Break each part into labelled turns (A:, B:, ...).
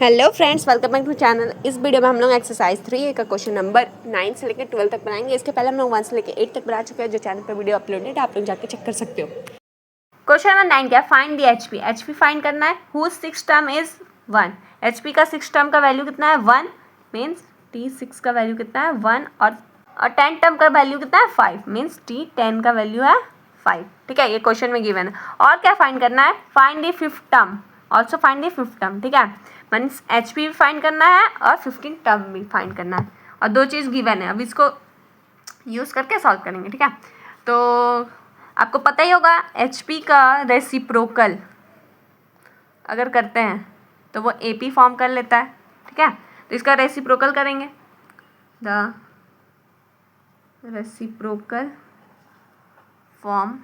A: Hello friends, welcome back to channel. इस video में हम लोग एक्सरसाइज 3 का क्वेश्चन नंबर 9 से लेकर 12 तक बनाएंगे। इसके पहले हम लोग 1 से लेकर 8 तक बना चुके हैं, जो चैनल पर वीडियो अपलोडेड है, आप लोग जाके चेक कर सकते हो। क्वेश्चन नंबर 9 क्या, find the HP. HP find करना है। Whose 6 term is 1। एचपी का 6 टर्म का वैल्यू कितना है 1, मीन्स टी 6 का वैल्यू कितना है 1, और 10 टर्म का वैल्यू कितना है 5, मीन्स टी 10 का वैल्यू है 5। ठीक है, ये क्वेश्चन में गिवन है। और क्या फाइंड करना है, find the 5th term, also find the 5th term. ठीक है, मीन्स एचपी भी फाइंड करना है और 15 टर्म भी फाइंड करना है, और दो चीज़ गिवन है। अब इसको यूज़ करके सॉल्व करेंगे। ठीक है, तो आपको पता ही होगा एचपी का रेसिप्रोकल अगर करते हैं तो वो एपी फॉर्म कर लेता है। ठीक है, तो इसका रेसिप्रोकल करेंगे, the reciprocal form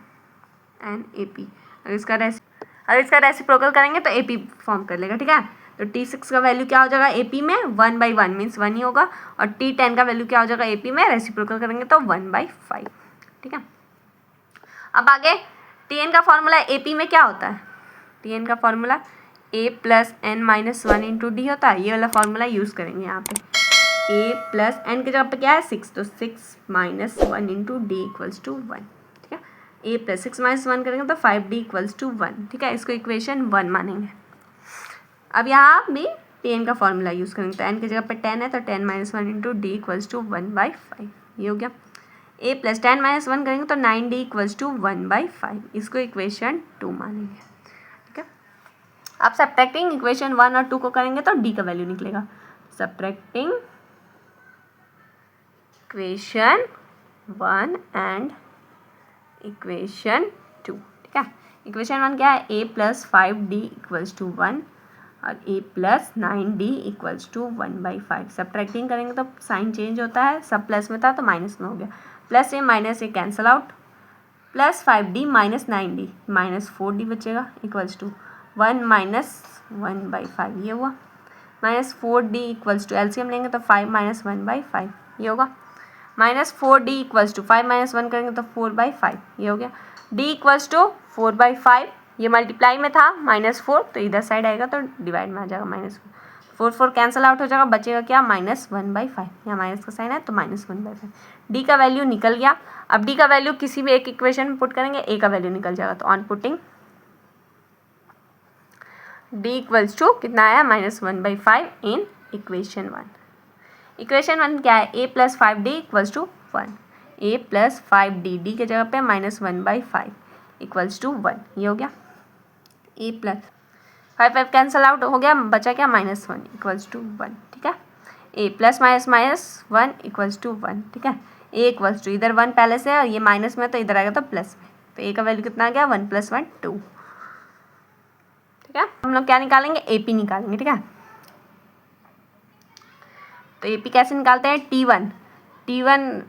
A: an AP. अगर इसका रेसिप्रोकल करेंगे तो एपी फॉर्म कर लेगा। ठीक है, तो T6 का वैल्यू क्या हो जाएगा एपी में 1/1, मीन्स 1 ही होगा, और T10 का वैल्यू क्या हो जाएगा एपी में, रेसिप्रोकल करेंगे तो 1/5। ठीक है, अब आगे Tn का फॉर्मूला एपी में क्या होता है, Tn का फॉर्मूला a + n-1 × d होता है। ये वाला फॉर्मूला यूज़ करेंगे यहाँ पे। a + n की जगह पे क्या है 6, तो 6 - 1 × d = 1। ठीक है, a + 6 - 1 करेंगे तो 5d = 1। ठीक है, इसको इक्वेशन 1 मानेंगे। अब यहाँ भी Tn का फॉर्मूला यूज़ करेंगे, तो n की जगह पे 10 है, तो 10 - 1 × d = 1/5। ये हो गया। a + 10 - 1 करेंगे तो 9d = 1/5। इसको इक्वेशन 2 मानेंगे। ठीक है, आप सब्ट्रैक्टिंग इक्वेशन 1 और 2 को करेंगे तो d का वैल्यू निकलेगा। Subtracting equation 1 and equation 2। ठीक है, इक्वेशन 1 क्या है, a + 5d = 1 और a + 9d = 1/5। सब्ट्रैक्टिंग करेंगे तो साइन चेंज होता है, सब प्लस में था तो माइनस में हो गया, प्लस ए माइनस ए cancel out, + 5d - 9d -4d बचेगा = 1 - 1/5। ये हुआ, -4d = एलसीएम लेंगे तो 5 - 1/5 ये होगा, -4d = 5 - 1 करेंगे तो 4/5 ये हो गया। d = 4/5, ये मल्टीप्लाई में था -4, तो इधर साइड आएगा तो डिवाइड में आ जाएगा -4, 4 कैंसिल आउट हो जाएगा, बचेगा क्या -1/5। यहाँ माइनस का साइन है तो -1/5। d का वैल्यू निकल गया। अब d का वैल्यू किसी भी एक इक्वेशन में पुट करेंगे, a का वैल्यू निकल जाएगा, तो ऑन पुटिंग d = कितना आया -1/5 इन इक्वेशन 1। इक्वेशन 1 क्या है, a + 5d = 1, a + 5d, d के जगह पे -1/5 = 1। ये हो गया, a + 5 कैंसल आउट हो गया, बचा क्या -1 = 1। ठीक है, a + -1 = 1। ठीक है, a = इधर 1 पहले से है और ये माइनस में तो इधर आएगा तो प्लस में, तो a का वैल्यू कितना आ गया 1 + 1 2। ठीक है, हम लोग क्या निकालेंगे, AP निकालेंगे। ठीक है, तो AP कैसे निकालते हैं, T1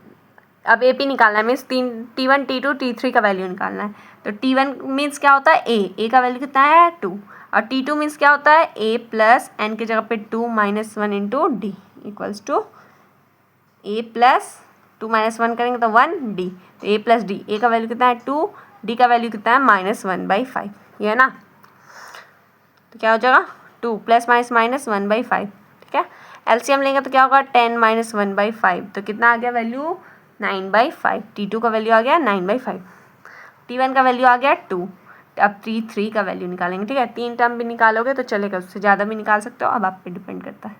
A: अब AP निकालना है, मीन्स T1 T2 T3 का वैल्यू निकालना है। तो T1 मीन्स क्या होता है a का वैल्यू कितना है 2, और T2 मीन्स क्या होता है a + n की जगह पे 2 - 1 × d = a + 2 - 1 करेंगे तो 1d, तो a + d, a का वैल्यू कितना है 2, d का वैल्यू कितना है -1/5। ये है ना, तो क्या हो जाएगा 2 + -1/5। ठीक है, एलसीएम लेंगे तो क्या होगा 10 - 1/5, तो कितना आ गया वैल्यू 9/5। T2 का वैल्यू आ गया 9/5, T1 का वैल्यू आ गया 2। अब T3 का वैल्यू निकालेंगे। ठीक है, 3 टर्म भी निकालोगे तो चलेगा, उससे ज़्यादा भी निकाल सकते हो, अब आप पे डिपेंड करता है।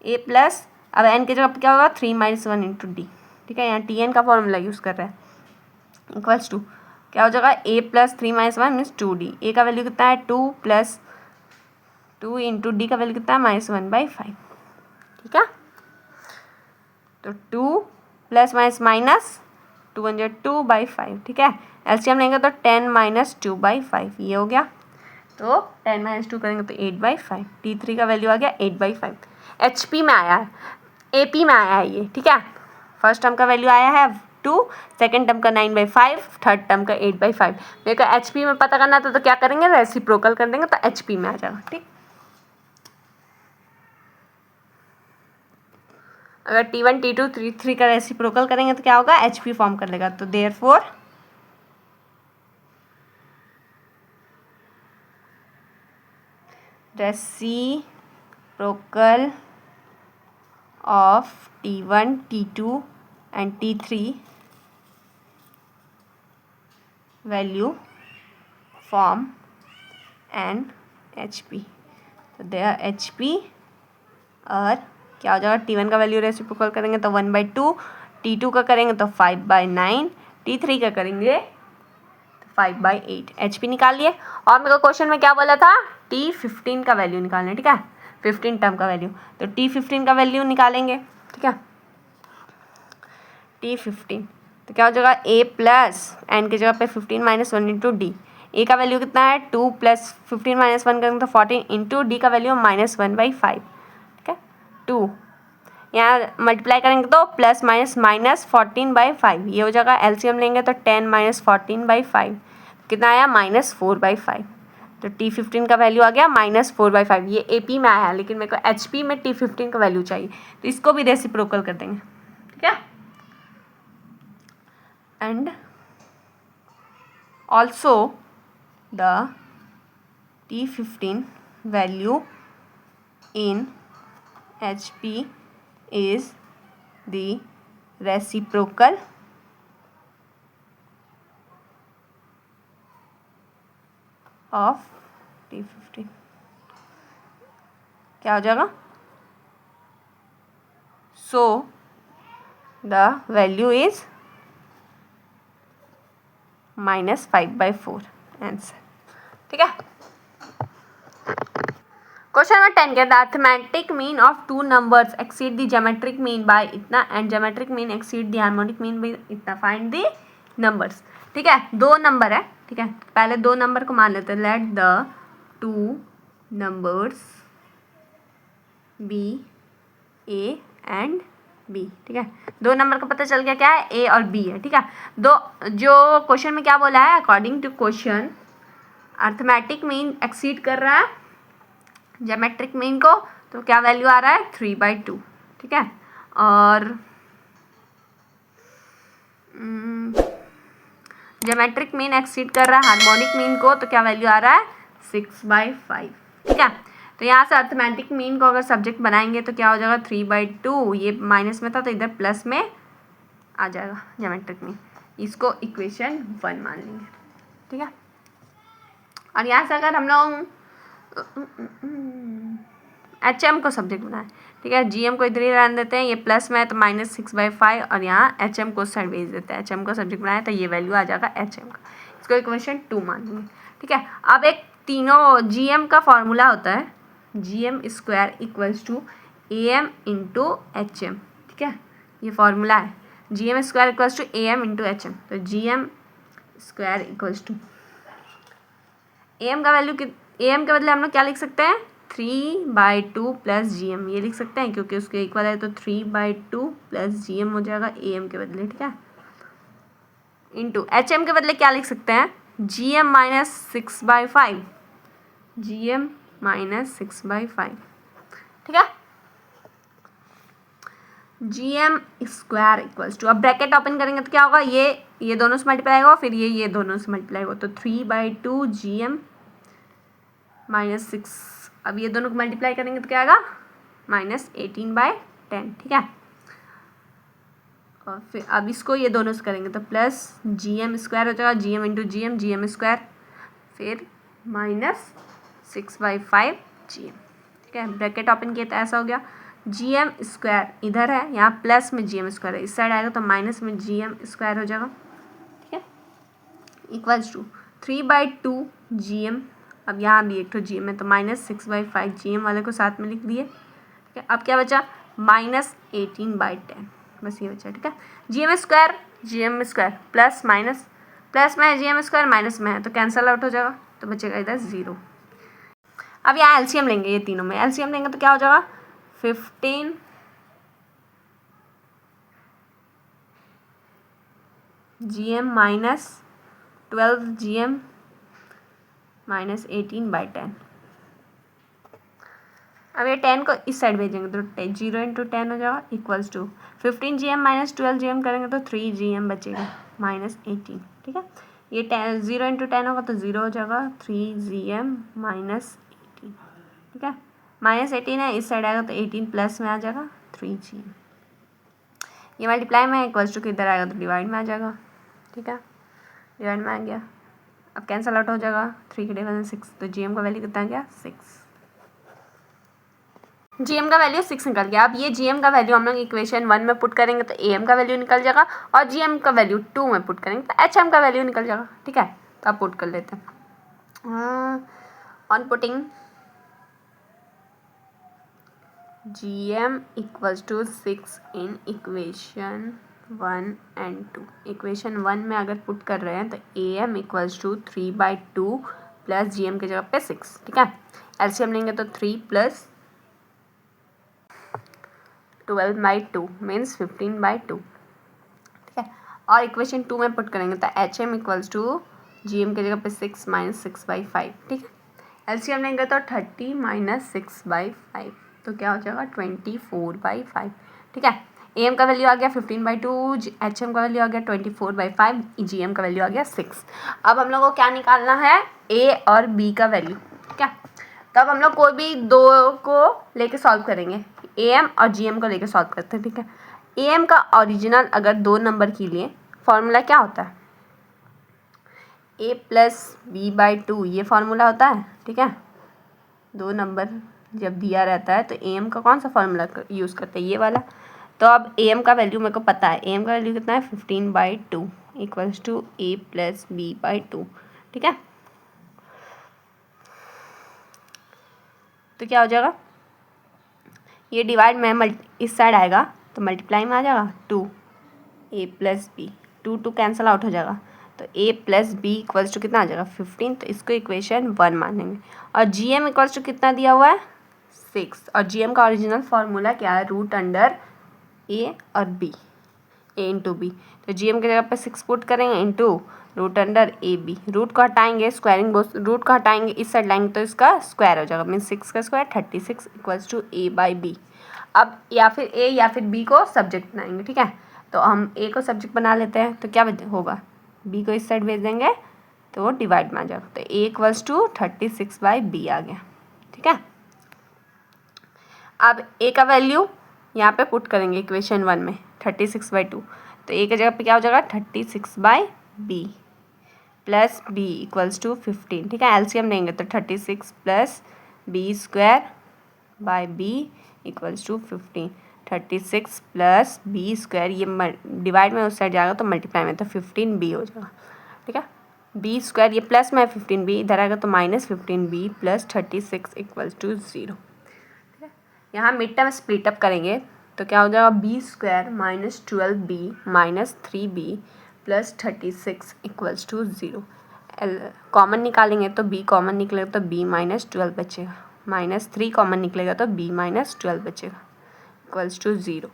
A: a + अब n की जगह पर क्या होगा 3 - 1 × d। ठीक है, यहाँ Tn का फॉर्मूला यूज़ कर रहे हैं, = क्या हो जाएगा a + 3 - 1 मीन्स 2d, a का वैल्यू कितना है 2 + 2 × d का वैल्यू कितना है -1/5। ठीक है, तो 2 + माइनस 2 × 2/5। ठीक है, एलसीएम लेंगे तो 10 - 2/5 ये हो गया, तो 10 - 2 करेंगे तो 8/5। T3 का वैल्यू आ गया 8/5। HP में आया है, AP में आया है ये। ठीक है, फर्स्ट टर्म का वैल्यू आया है 2, सेकेंड टर्म का 9/5, थर्ड टर्म का 8/5। मेरे को HP में पता करना था तो क्या करेंगे, रेसिप्रोकल कर देंगे तो HP में आ जाएगा। ठीक, अगर T1 T2 T3 का रेसिप्रोकल करेंगे तो क्या होगा HP फॉर्म कर लेगा, तो therefore reciprocal reciprocal of T1, T2 and T3 value form an HP. तो there HP और क्या हो जाएगा, T1 का वैल्यू रेसिप्रोकल करेंगे तो 1/2, T2 का करेंगे तो 5/9, T3 का करेंगे तो 5/8। HP निकाल लिए। और मेरे को क्वेश्चन में क्या बोला था, T15 का वैल्यू निकालना है, ठीक है, 15 टर्म का वैल्यू। तो T15 का वैल्यू निकालेंगे, ठीक है, T15 तो क्या हो जाएगा, A प्लस एन की जगह पे 15 - 1 इंटू डी। ए का वैल्यू कितना है 2 प्लस 15 - 1 करेंगे तो 14 इंटू डी का वैल्यू -1/5, ठीक है 2। यहाँ मल्टीप्लाई करेंगे तो प्लस माइनस 14/5, ये हो जाएगा। एलसीएम लेंगे तो 10 - 14/5 कितना आया, -4/5। तो T15 का वैल्यू आ गया -4/5। ये AP में आया है, लेकिन मेरे को HP में T15 का वैल्यू चाहिए, तो इसको भी रेसिप्रोकल कर देंगे, ठीक है। And also the T15 value in HP is the reciprocal of T15। क्या हो जाएगा, so the value is -5/4 answer, ठीक है। क्वेश्चन नंबर 10 के, the arithmetic mean of two numbers exceed the geometric mean by इतना and geometric mean exceed the harmonic mean by इतना, find the numbers, ठीक है। दो नंबर है, ठीक है, पहले दो नंबर को मान लेते हैं। Let the two numbers be A and B, ठीक है। दो नंबर का पता चल गया क्या है, ए और बी है, ठीक है। दो जो क्वेश्चन में क्या बोला है, according to question arithmetic mean exceed कर रहा है ज्योमेट्रिक मीन को, तो क्या वैल्यू आ रहा है 3/2, ठीक है। और ज्योमेट्रिक मीन एक्सीड कर रहा है हार्मोनिक मीन को, तो क्या वैल्यू आ रहा है 6/5, ठीक है। तो यहाँ से अर्थमेटिक मीन को अगर सब्जेक्ट बनाएंगे तो क्या हो जाएगा 3/2, ये माइनस में था तो इधर प्लस में आ जाएगा ज्योमेट्रिक मीन। इसको इक्वेशन 1 मान लेंगे, ठीक है। और यहाँ से अगर हम लोग HM को सब्जेक्ट बनाए, ठीक है, GM को इधर ही रहने देते हैं, ये प्लस में है तो -6/5, और यहाँ HM को साइड भेज देते हैं। HM को सब्जेक्ट बनाए तो ये वैल्यू आ जाएगा HM का, इसको इक्वेशन 2 मान लेंगे, ठीक है। अब एक तीनों GM का फॉर्मूला होता है GM² = AM × HM, ठीक है, ये फॉर्मूला है GM² = AM × HM। तो GM² = AM का वैल्यू AM के बदले हम लोग क्या लिख सकते हैं 3/2 + GM, ये लिख सकते हैं क्योंकि उसके इक्वल है, तो 3/2 + GM हो जाएगा AM के बदले, ठीक है। इंटू HM के बदले क्या लिख सकते हैं GM - 6/5, GM - 6/5, ठीक है। GM² = अब ब्रैकेट ओपन करेंगे तो क्या होगा, ये दोनों से मल्टीप्लाई होगा, फिर ये दोनों से मल्टीप्लाई होगा, तो 3/2 GM - 6, अब ये दोनों को मल्टीप्लाई करेंगे तो क्या आएगा -18/10, ठीक है। और फिर अब इसको ये दोनों से करेंगे तो प्लस GM² हो जाएगा, GM × GM, GM², फिर -6/5 GM, ठीक है। ब्रैकेट ओपन किया तो ऐसा हो गया। GM² इधर है, यहाँ प्लस में GM² है, इस साइड आएगा तो माइनस में GM² हो जाएगा, ठीक है, इक्वल्स टू 3/2 GM, अब यहाँ भी एक तो GM है तो -6/5 GM वाले को साथ में लिख दिए, ठीक है। अब क्या बचा -18/10, बस ये बचा, ठीक है। GM² प्लस माइनस, प्लस में है GM² माइनस में है तो कैंसल आउट हो जाएगा, तो बचेगा इधर 0। अब यहाँ एलसीएम लेंगे, ये तीनों में एलसीएम लेंगे तो क्या हो जाएगा 15 GM - 12 GM -18/10। अब ये 10 को इस साइड भेजेंगे तो 0 × 10 हो जाएगा, इक्वल्स टू 15 GM - 12 GM करेंगे तो 3 GM बचेगा -18, ठीक है। ये 0 × 10 होगा तो 0 हो जाएगा, 3 GM - 18, ठीक है। -18 है, इस साइड आएगा तो 18 प्लस में आ जाएगा 3GM। ये मल्टीप्लाई में इक्वल्स टू किधर आएगा तो डिवाइड में आ जाएगा। ठीक है, डिवाइड में आ गया। अब कैंसल आउट हो जाएगा, 3 के डिवाइड 6, तो GM का वैल्यू कितना आ गया 6। GM का वैल्यू 6 निकल गया। अब ये GM का वैल्यू हम लोग इक्वेशन 1 में पुट करेंगे तो AM का वैल्यू निकल जाएगा, और GM का वैल्यू 2 में पुट करेंगे तो HM का वैल्यू निकल जाएगा। ठीक है, तो आप पुट कर लेते हैं। On putting GM equals to 6 in equation 1 and 2। Equation 1 में अगर पुट कर रहे हैं तो AM equals to 3/2 plus GM की जगह पे 6। ठीक है, LCM लेंगे तो 3 प्लस 12/2 मीन्स 15/2। ठीक है, और इक्वेशन 2 में पुट करेंगे तो HM इक्वल्स टू GM की जगह पे 6 माइनस 6/5। ठीक है, LCM लेंगे तो 30 माइनस 6/5, तो क्या हो जाएगा 24/5। ठीक है, AM का वैल्यू आ गया 15/2, HM का वैल्यू आ गया 24/5, GM का वैल्यू आ गया 6। अब हम लोग को क्या निकालना है, A और B का वैल्यू। ठीक है, तो अब हम लोग कोई भी दो को लेके सॉल्व करेंगे, AM और GM को लेके सॉल्व करते हैं। ठीक है, AM का ओरिजिनल अगर 2 नंबर के लिए फॉर्मूला क्या होता है, A प्लस B/2, ये फार्मूला होता है। ठीक है, 2 नंबर जब दिया रहता है तो AM का कौन सा फार्मूला यूज़ करते हैं, ये वाला। तो अब AM का वैल्यू मेरे को पता है, AM का वैल्यू कितना है 15/2 equals to A plus B/2। ठीक है, तो क्या हो जाएगा, ये डिवाइड में इस साइड आएगा तो मल्टीप्लाई में आ जाएगा 2A plus B, 2 cancel out हो जाएगा, तो A plus B equals to कितना आ जाएगा 15, तो इसको इक्वेशन 1 मानेंगे। और GM इक्वल्स टू कितना दिया हुआ है 6, और GM का ओरिजिनल फार्मूला क्या है, रूट अंडर A और B, A इंटू B। तो GM की जगह पर 6 पुट करेंगे इंटू रूट अंडर AB, रूट को हटाएंगे, स्क्वायरिंग बोथ रूट को हटाएंगे, इस साइड लाएंगे तो इसका स्क्वायर हो जाएगा, मीन्स 6 का स्क्वायर 36 इक्वल्स टू A/B। अब या फिर A या फिर B को सब्जेक्ट बनाएंगे। ठीक है, तो हम A को सब्जेक्ट बना लेते हैं, तो क्या होगा, B को इस साइड भेज देंगे तो वो डिवाइड में आ जाएगा, तो A इक्वल्स टू 36/B आ गया। ठीक है, अब A का वैल्यू यहाँ पे पुट करेंगे इक्वेशन 1 में 36/2, तो A की जगह पे क्या हो जाएगा 36/B plus B equals to 15। ठीक है, LCM लेंगे तो 36 plus B² equals to 15, 36 plus B², ये डिवाइड में उस साइड जाएगा तो मल्टीप्लाई में, तो 15B हो जाएगा। ठीक है, B², ये प्लस में 15B, इधर आएगा तो minus 15B plus 36 equals to 0। ठीक है, यहाँ मिड टर्म स्प्लिट अप करेंगे तो क्या हो जाएगा B² minus 12B minus 3B plus 36 equals to 0। Common निकालेंगे तो B कॉमन निकलेगा तो B माइनस 12 बचेगा, माइनस 3 कॉमन निकलेगा तो B माइनस 12 बचेगा इक्वल्स टू 0।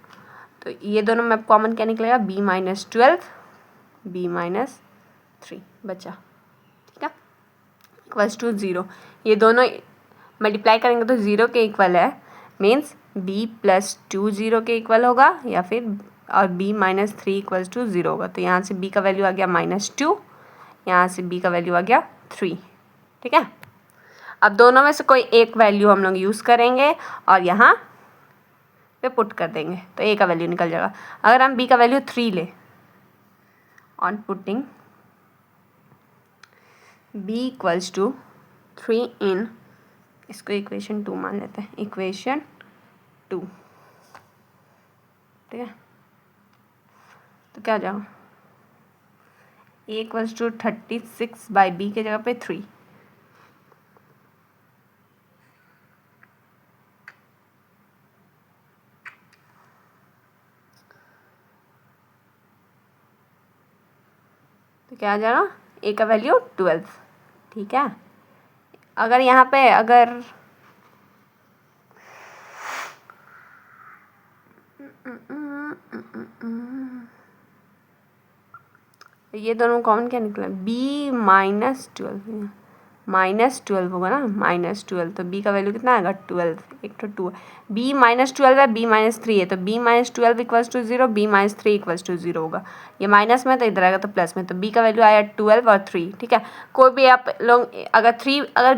A: तो ये दोनों में कॉमन क्या निकलेगा, B माइनस 12 B माइनस 3 बचा। ठीक है, इक्वल्स टू 0। ये दोनों मल्टीप्लाई करेंगे तो 0 के इक्वल है, मीन्स B प्लस 2 0 के इक्वल होगा, या फिर और B माइनस 3 इक्वल्स टू 0 होगा। तो यहाँ से B का वैल्यू आ गया -2, यहाँ से B का वैल्यू आ गया 3। ठीक है, अब दोनों में से कोई एक वैल्यू हम लोग यूज़ करेंगे और यहाँ पे पुट कर देंगे तो A का वैल्यू निकल जाएगा। अगर हम B का वैल्यू 3 ले, on putting B equals to 3 in, इसको इक्वेशन 2 मान लेते हैं, इक्वेशन 2। ठीक है, तो क्या हो जाएगा A इक्वल्स टू 36/B के जगह पे 3, तो क्या आ जाएगा A का वैल्यू 12। ठीक है, अगर यहाँ पे अगर ये दोनों कॉमन क्या निकला, B माइनस 12, -12 होगा ना, -12, तो b का वैल्यू कितना आएगा 12, एक तो 2 b -12 है, b -3 है, तो b -12 equals to 0, b -3 equals to 0 होगा। ये माइनस में तो इधर आएगा तो प्लस में, तो b का वैल्यू आया 12 और 3, ठीक है। कोई भी आप लोग अगर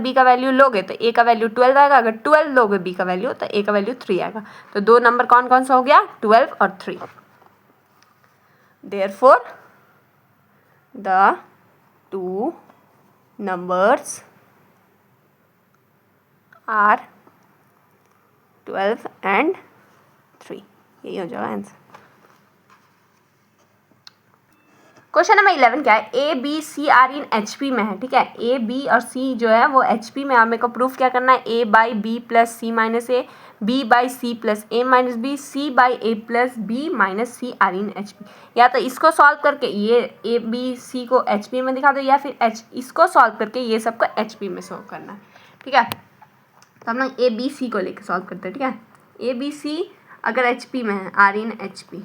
A: b का वैल्यू लोगे तो a का वैल्यू 12 आएगा, अगर 12 लोगे b का वैल्यू तो a का वैल्यू 3 आएगा। तो दो नंबर कौन कौन सा हो गया, 12 और 3। Therefore the two numbers are 12 and 3, यही हो जाएगा आंसर। क्वेश्चन नंबर 11 क्या है, A B C are in HP में है, ठीक है। ए बी और सी जो है वो HP में, हमें को प्रूफ क्या करना है, a by B plus C minus A, B by C plus A minus B, C by A plus b minus c are in HP। या तो इसको सॉल्व करके ये ए बी सी को HP में दिखा दो, या फिर इसको सॉल्व करके ये सबको HP में सॉल्व करना है, ठीक है। तो हम लोग ए बी सी को लेकर सॉल्व करते हैं, ठीक है। ए बी सी अगर HP में है, आर इन HP,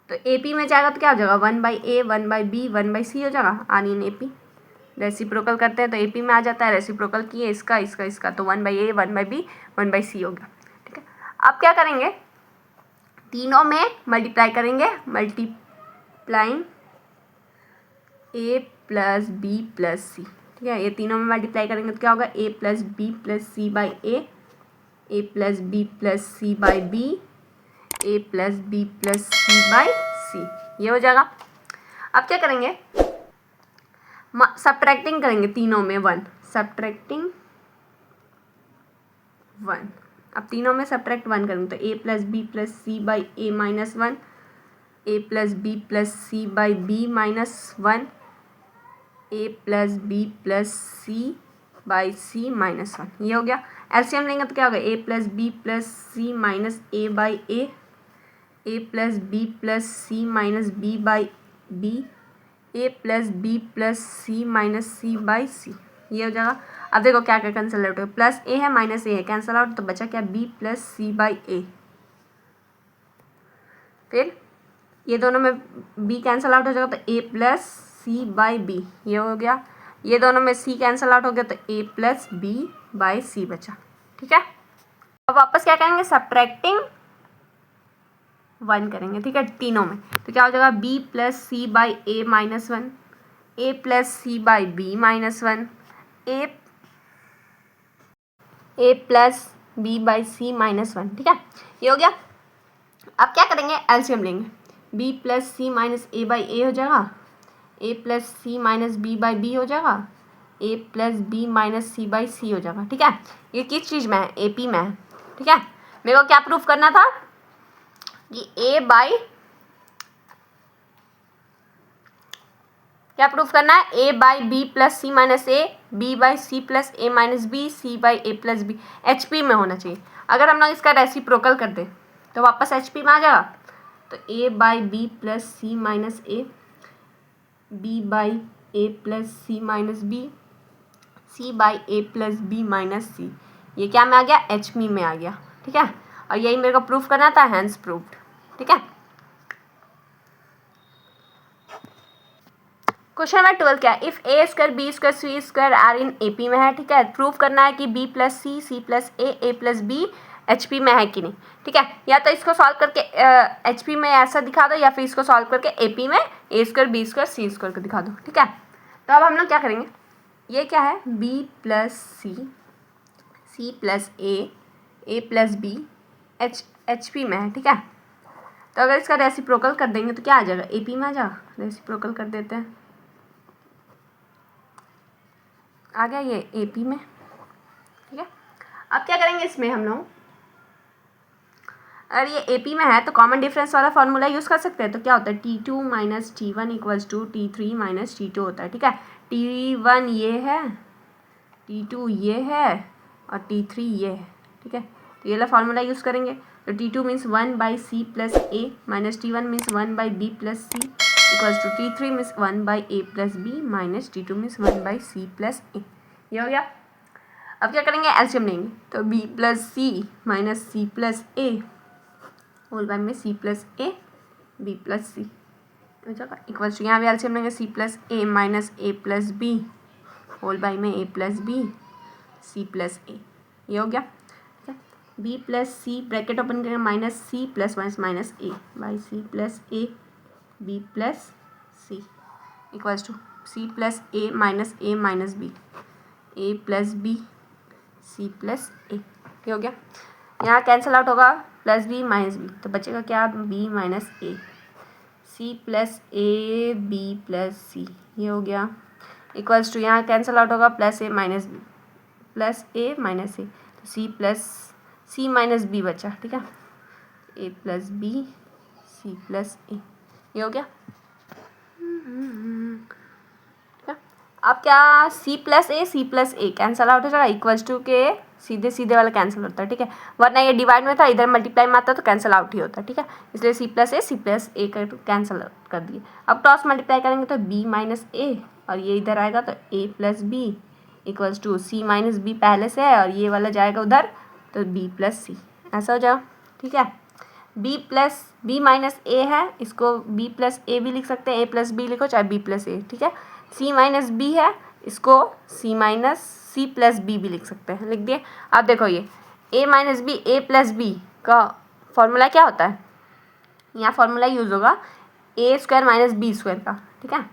A: तो ए पी में जाएगा तो क्या हो जाएगा, 1/a 1/b 1/c हो जाएगा, are in A P. Reciprocal करते हैं तो ए पी में आ जाता है, रेसिप्रोकल किए इसका इसका इसका, तो 1/a 1/b 1/c हो गया, ठीक है। अब क्या करेंगे, तीनों में मल्टीप्लाई करेंगे, multiplying a plus B plus c, ठीक है। ये तीनों में मल्टीप्लाई करेंगे तो क्या होगा, a plus B plus C by A plus B plus C by b, a plus B plus C by c, ये हो जाएगा। अब क्या करेंगे, सब्ट्रैक्टिंग करेंगे तीनों में 1, सब्ट्रैक्टिंग 1। अब तीनों में सब्ट्रैक्ट 1 करेंगे तो a plus B plus C by A minus 1, a plus B plus C by B minus 1, a plus B plus C by C minus 1, ये हो गया। एलसीएम लेंगे तो क्या होगा, a plus B plus C minus a by A plus B plus C minus b by b, A plus B plus C minus c by c, ये हो जाएगा। अब देखो क्या क्या कैंसिल आउट है, प्लस ए है माइनस ए है, कैंसिल आउट, तो बचा क्या, b plus C by a. फिर ये दोनों में बी कैंसिल आउट हो जाएगा तो ए प्लस सी बाई बी, ये हो गया। ये दोनों में सी कैंसिल आउट हो गया तो ए प्लस बी बाई सी बचा, ठीक है। अब वापस क्या करेंगे, सब्ट्रैक्टिंग 1 करेंगे, ठीक है, तीनों में। तो क्या हो जाएगा, b plus C by A minus 1, A plus C by B minus 1, A plus B by C minus 1, ठीक है, ये हो गया। अब क्या करेंगे, एलसीएम लेंगे, b plus C minus a by a हो जाएगा, a plus C minus b by b हो जाएगा, a plus b minus c by c हो जाएगा, ठीक है। ये किस चीज़ में है, ए पी में है, ठीक है। मेरे को क्या प्रूफ करना था कि a बाई, क्या प्रूफ करना है, a by B plus C minus A, B by C plus A minus B, C by A plus B, H P में होना चाहिए। अगर हम लोग इसका रेसिप्रोकल कर दें तो वापस एच पी में आ जाएगा, तो a by B plus C minus A, B by A plus C minus B, C by A plus b minus c, ये क्या में आ गया, एच पी में आ गया, ठीक है। और यही मेरे को प्रूफ करना था, हैंस प्रूफ्ड, ठीक है। क्वेश्चन नंबर 12 क्या है, if A square B square C square are in A P में है, ठीक है। प्रूफ करना है कि B plus C plus A plus B H P में है कि नहीं, ठीक है। या तो इसको सॉल्व करके एच पी में ऐसा दिखा दो, या फिर इसको सॉल्व करके ए पी में ए square B square C square को दिखा दो, ठीक है। तो अब हम लोग क्या करेंगे, ये क्या है, B plus C plus A plus B H P में है, ठीक है। तो अगर इसका रेसिप्रोकल कर देंगे तो क्या आ जाएगा, ए पी में आ जाएगा। रेसिप्रोकल कर देते हैं, आ गया ये ए पी में, ठीक है। अब क्या करेंगे इसमें हम लोग, अगर ये ए पी में है तो कॉमन डिफरेंस वाला फार्मूला यूज़ कर सकते हैं। तो क्या होता है, T2 minus T1 equals to T3 minus T2 होता है, ठीक है। T1 ये है, T2 ये है और T3 ये है, ठीक है। तो ये वाला फार्मूला यूज़ करेंगे। तो T2 means 1/c plus A minus T1 means 1/b plus c equals to T3 means 1/a plus b minus T2 means 1/c plus a, ये हो गया। अब क्या करेंगे, एलसीएम लेंगे, तो b plus C minus c plus a whole by में c plus a b plus c हो जाएगा इक्वल्स टू, यहाँ भी एलसीएम लेंगे, c plus A minus a plus b whole by में a plus b c plus a, ये हो गया। ठीक है, b plus c bracket open करेंगे minus c plus minus a by C plus a b plus c equals to c plus A minus B A plus b c plus a, ये हो गया। यहाँ कैंसिल आउट होगा plus b minus b, तो बचेगा क्या, b minus a c plus a b plus c, ये हो गया इक्वल्स टू, यहाँ कैंसिल आउट होगा plus A minus b plus A minus a, तो सी प्लस सी माइनस बी बचा। ठीक है, ए plus b c plus a, ये हो गया। अब क्या, c प्लस ए कैंसिल आउट हो जाएगा इक्वल्स टू के सीधे सीधे वाला कैंसिल होता है। ठीक है, वरना ये डिवाइड में था, इधर मल्टीप्लाई में आता तो कैंसिल आउट ही होता है। ठीक है, इसलिए c प्लस ए कर कैंसिल कर दिए। अब क्रॉस मल्टीप्लाई करेंगे तो b माइनस ए और ये इधर आएगा तो a plus B equals to C minus B पहले से है और ये वाला जाएगा उधर तो b प्लस सी, ऐसा हो जाएगा। ठीक है, b माइनस ए है, इसको b प्लस ए भी लिख सकते हैं, a प्लस बी लिखो चाहे b प्लस ए। ठीक है, c माइनस बी है, इसको c प्लस बी भी लिख सकते हैं, लिख दिए। अब देखो ये a minus B A plus B का फॉर्मूला क्या होता है, यहाँ फॉर्मूला यूज़ होगा a square minus B square का। ठीक है,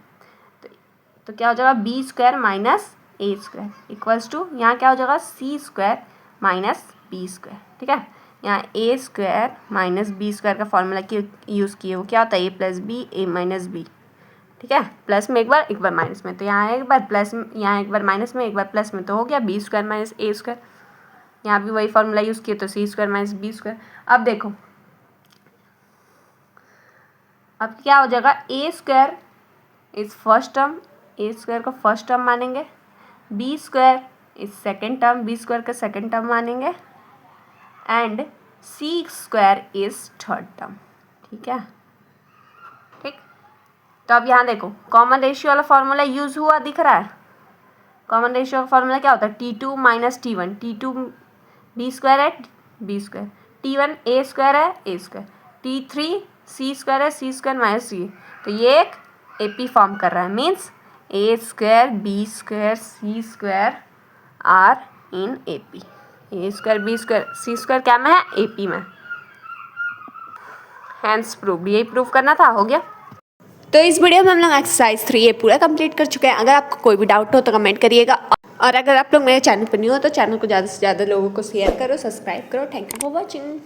A: तो क्या हो जाएगा, B square minus A square equals to, यहाँ क्या हो जाएगा, C square minus B square. ठीक है, यहाँ A square minus B square का फॉर्मूला यूज़ किए, वो क्या होता है, ए plus B A minus B. ठीक है, प्लस में एक बार माइनस में, तो यहाँ एक बार प्लस में, यहाँ एक बार माइनस में, एक बार प्लस में, तो हो गया बी स्क्वायर माइनस ए स्क्वायर। यहाँ भी वही फॉर्मूला यूज़ किए तो c square minus B square. अब देखो अब क्या हो जाएगा, a square is first term, a square को फर्स्ट टर्म मानेंगे, b square is second term, b square का सेकेंड टर्म मानेंगे and c square is third term. ठीक है, ठीक, तो अब यहाँ देखो कॉमन रेशियो वाला फॉर्मूला यूज़ हुआ दिख रहा है। कॉमन रेशियो का फॉर्मूला क्या होता है, T2 minus T1, T2 B square है B square, T1 A square है A square, T3 C square है सी स्क्वायर माइनस सी, तो ये एक AP फॉर्म कर रहा है, means A square B square C square are in AP, A square B square C square क्या में है, AP में। हैंस प्रूव्ड, यही प्रूव करना था, हो गया। तो इस वीडियो में हम लोग एक्सरसाइज 3 पूरा कंप्लीट कर चुके हैं। अगर आपको कोई भी डाउट हो तो कमेंट करिएगा, और अगर आप लोग मेरे चैनल पर न्यू हो तो चैनल को ज़्यादा से ज़्यादा लोगों को शेयर करो, सब्सक्राइब करो। Thank you for watching.